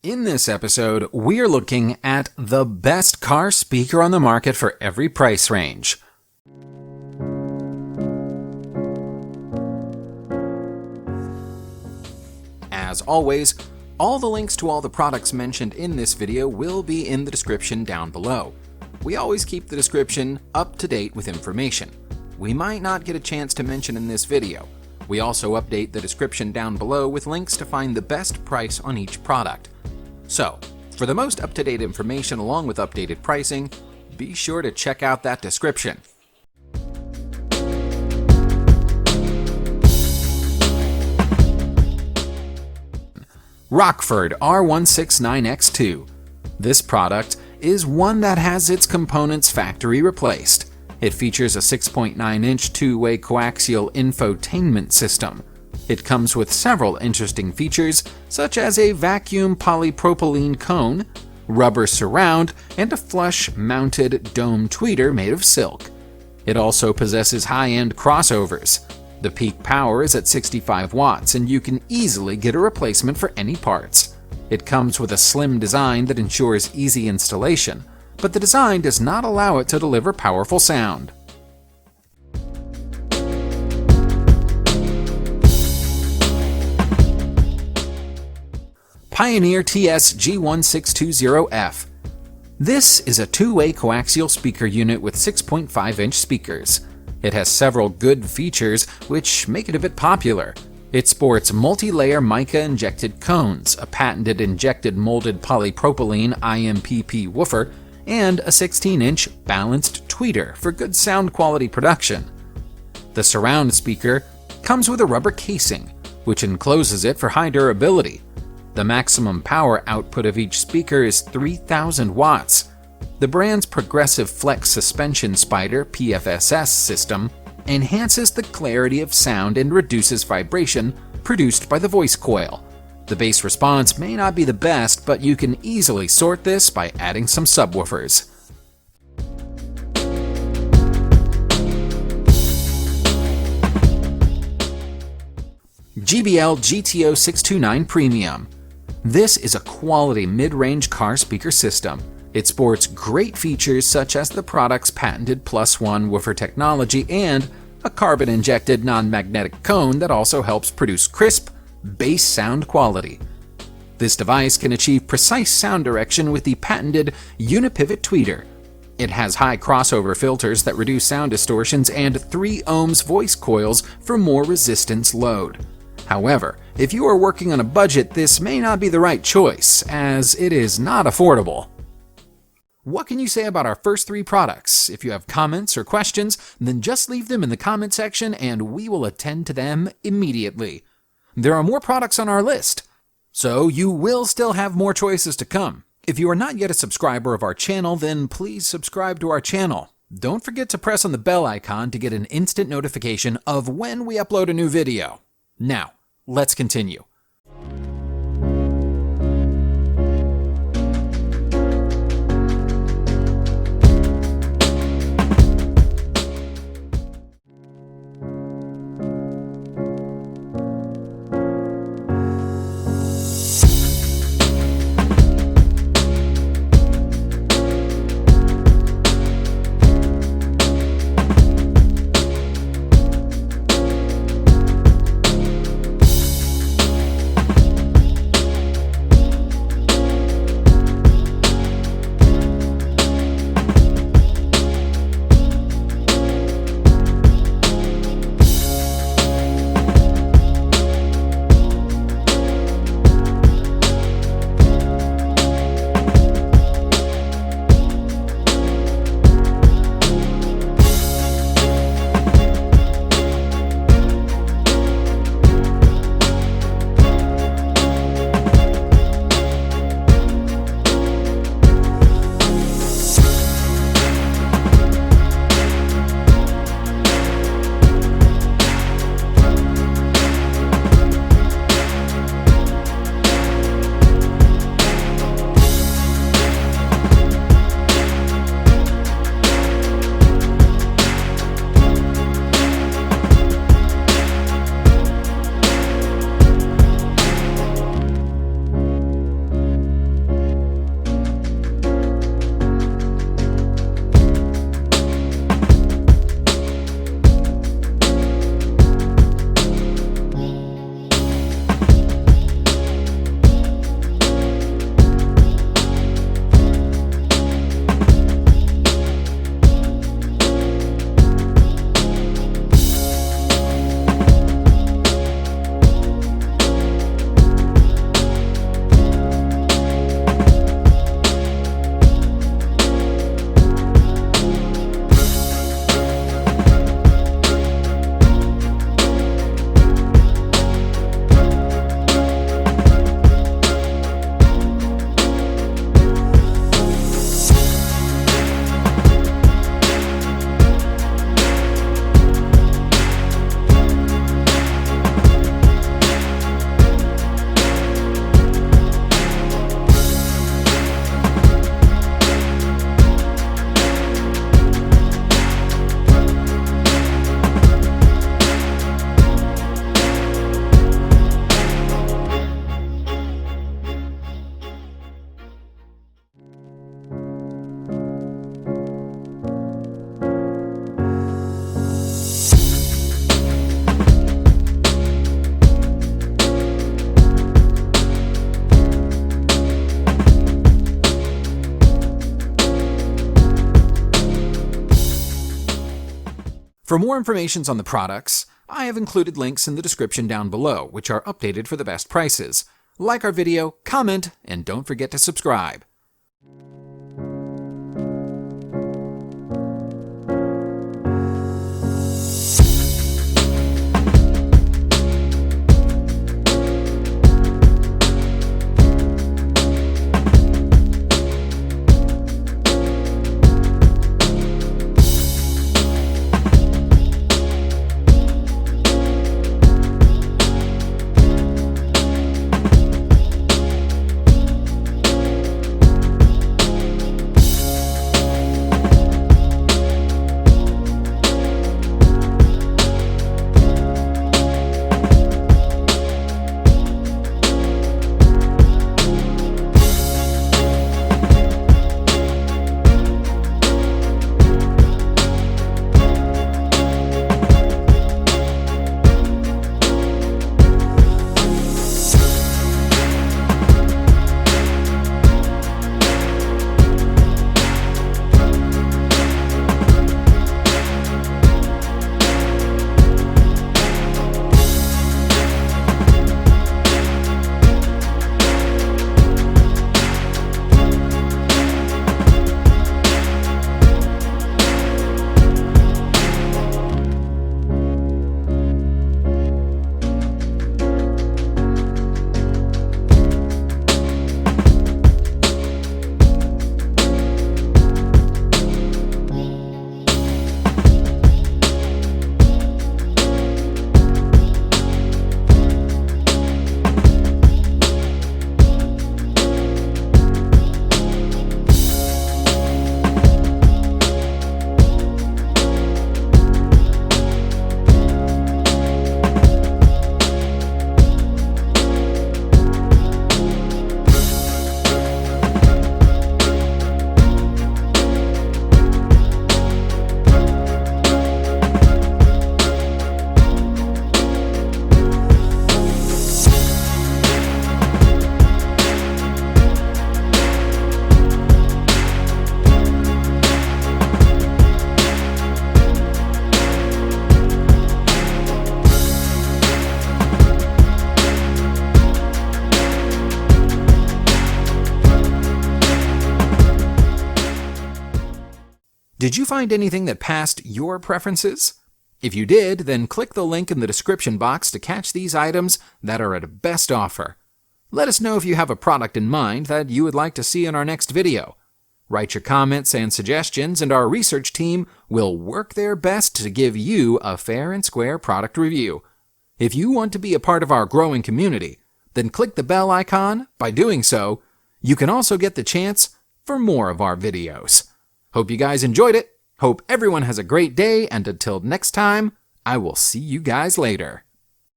In this episode, we're looking at the best car speaker on the market for every price range. As always, all the links to all the products mentioned in this video will be in the description down below. We always keep the description up to date with information we might not get a chance to mention in this video. We also update the description down below with links to find the best price on each product. So, for the most up-to-date information along with updated pricing, be sure to check out that description. Rockford R169X2. This product is one that has its components factory replaced. It features a 6.9-inch two-way coaxial infotainment system. It comes with several interesting features, such as a vacuum polypropylene cone, rubber surround, and a flush-mounted dome tweeter made of silk. It also possesses high-end crossovers. The peak power is at 65 watts, and you can easily get a replacement for any parts. It comes with a slim design that ensures easy installation, but the design does not allow it to deliver powerful sound. Pioneer TS-G1620F. This is a two-way coaxial speaker unit with 6.5-inch speakers. It has several good features which make it a bit popular. It sports multi-layer mica-injected cones, a patented injected molded polypropylene IMPP woofer, and a 16-inch balanced tweeter for good sound quality production. The surround speaker comes with a rubber casing, which encloses it for high durability. The maximum power output of each speaker is 3,000 watts. The brand's Progressive Flex Suspension Spider PFSS system enhances the clarity of sound and reduces vibration produced by the voice coil. The bass response may not be the best, but you can easily sort this by adding some subwoofers. GBL GTO629 Premium. This is a quality mid-range car speaker system. It sports great features such as the product's patented +1 woofer technology and a carbon-injected non-magnetic cone that also helps produce crisp, bass sound quality. This device can achieve precise sound direction with the patented Unipivot tweeter. It has high crossover filters that reduce sound distortions and 3 ohms voice coils for more resistance load. However, if you are working on a budget, this may not be the right choice, as it is not affordable. What can you say about our first 3 products? If you have comments or questions, then just leave them in the comment section and we will attend to them immediately. There are more products on our list, so you will still have more choices to come. If you are not yet a subscriber of our channel, then please subscribe to our channel. Don't forget to press on the bell icon to get an instant notification of when we upload a new video. Now, let's continue. For more information on the products, I have included links in the description down below, which are updated for the best prices. Like our video, comment, and don't forget to subscribe. Did you find anything that passed your preferences? If you did, then click the link in the description box to catch these items that are at a best offer. Let us know if you have a product in mind that you would like to see in our next video. Write your comments and suggestions, and our research team will work their best to give you a fair and square product review. If you want to be a part of our growing community, then click the bell icon. By doing so, you can also get the chance for more of our videos. Hope you guys enjoyed it. Hope everyone has a great day, and until next time, I will see you guys later.